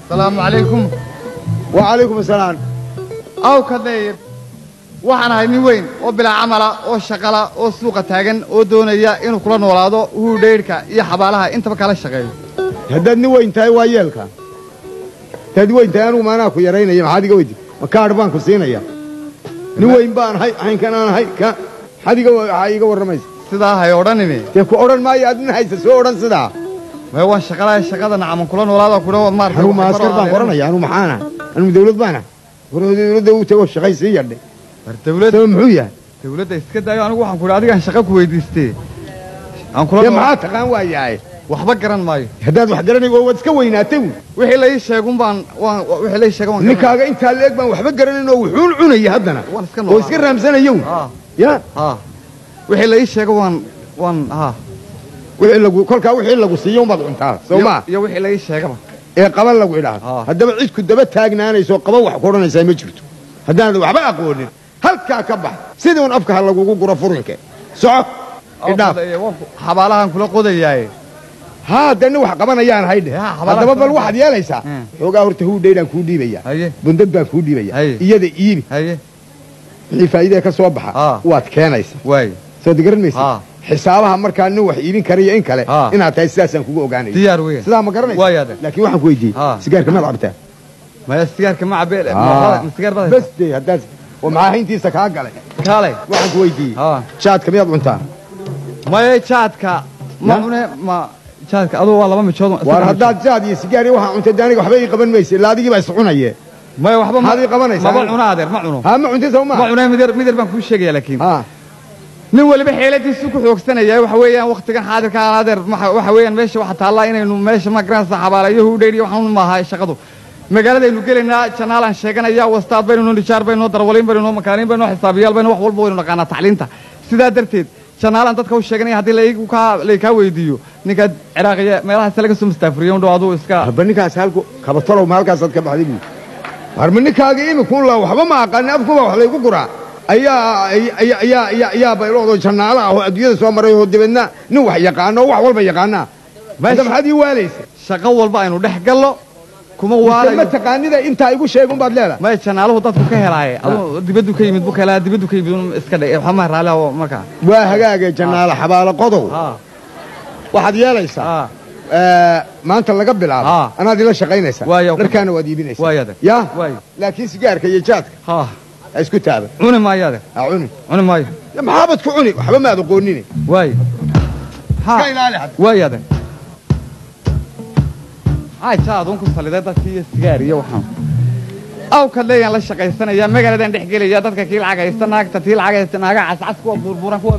السلام عليكم. وعليكم السلام. أو كذا waxaan ahay nin weyn oo bila camala oo shaqala oo suuqa taagan oo doonaya inuu kula noolaado uu dheerka iyo xabaalaha intaba kala shaqeeyo. Haddaad nin weyn tahay waa yeelka. Tad weyn tahay anigu maana ku yareynaya maxaad iga weydi? Ma kaar baan ku siinaya. Nin weyn baan hay kan aan hay ka hadiga waxa iga waramaysa. Sidaa hay oranime. Te ku oran maayo adna haysa soo oran sidaa. Ma waan shaqada nacam kula noolaado ku dhaw maar. Anu ma askar baan qoranaya anu maxaana. Anu dawlad baana. Dawladda uu tago shaqaysi yadhay. dawladda muxuu yahay dawladda iska daayo anigu waxaan ku adiga shaqo ku weydiistay aan kula ma taqaan waa yahay waxba garan maayo haddaad wax garanayo waad iska weynaatay wixii la ii sheegun baan wixii la ii sheegan waan ninkaaga inta leeg baan waxba garanayno wuxuu cunay haddana oo iska raamsanayo ya wixii la ii sheego waan wixii lagu kolka wixii lagu siiyo baad cuntaa Soomaa iyo wixii la ii sheegaba ee qaban lagu ilaahay haddaba cid ku daba taagnaanayso qaba wax ku oranaysaa ma jirto haddaan waxba aqoonin halka ka bax sidoo afka lagu guro furinka soco idhaaf xabaalahan kula qodayaay haddana wax qabanayaan hayde haddaba bal waxaad yeelaysaa xoogaa horta huu dheeran ku dhiibaya bundad baan ku dhiibaya iyada iibi wixii faa'iido ka soo baxa waad keenaysaa way soo digaranaysaa xisaabaha markaa nin wax iibin kariyo in kale inaad tahay sidaasaan kugu ogaanay diyaar weey sidaa ma garanaysaa laakiin waxaan ku weydiiyey sigaarka ma cabtaa ما يستجار كم عبيل مستجار بس دي هداز ومعاه انتي سكاقلي كالي واحد كويدي شاد كم يضع انت ما شاد كا ما شاد كا أضو والله ما متشود وهداد شاد يسجاري واحد انت داني وحبي قبل ميسي لا دي بس عونيه ما وحبه هذه قبل ما بعونه نادر ما عونه ها ما عندي سو ما عونه مدير بنك وش شيء لكن نول بحيلتي السوق حوكسنا يا وحويا وقت كان حاضر كان نادر وحويا ماشي واحد الله إنه ماشي ما كان صحاب على يهودي وحنا ما هاي شقته magaalada aynu gelinaa janaalan sheeganaya wastaad baynu nijaar baynu darwaliin baynu makaaniin baynu xisaabiyaal baynu wax walba waynu naqaana tacliinta sidaa darteed janaalan dadka u sheeganaya hadii la ka weydiiyo ninka Ciraaqiya meelaha laga soo mustaafriyo uu adu iska banninkaas halku kaba talow maalkaas ad ka baxday buu harmanikaaga imikuun la waxba ma aqaan afkuba wax la igu guraa ayaa bayloodo janaala ah oo adduunyada soo maray oo dibadna nin wax yaqaan oo wax walba yaqaana maxaad ii waalaysa shaqo walba aynu dhex gallo kuma waalayo ma taqaanida inta igu sheegun baad leedahay ma janaaluhu dadku ka helay adoo dibadu ka yimid buu kala dibadu ka yimid iska dhigay waxa ma raalaha marka waa hagaaga janaala xabaalo qodow waxaad yeelaysaa maanta laga bilaabo anaad ila shaqaynaysaa dharkaana waad iibinaysaa ya laakiin sigaarka iyo jaadka isku taaba cuni maayaade cuni maayo maxaabad ku cuni waxba ma aqoonin way ka ilaali waayade ay taadun ku saliday dadkii sigaar iyo waxaan aw kaleeyaan la shaqaysanaya magaalada dhex gelaya dadka kii lacag haysta naagta tii lacag haysta naaga cascas ku burburan kuwa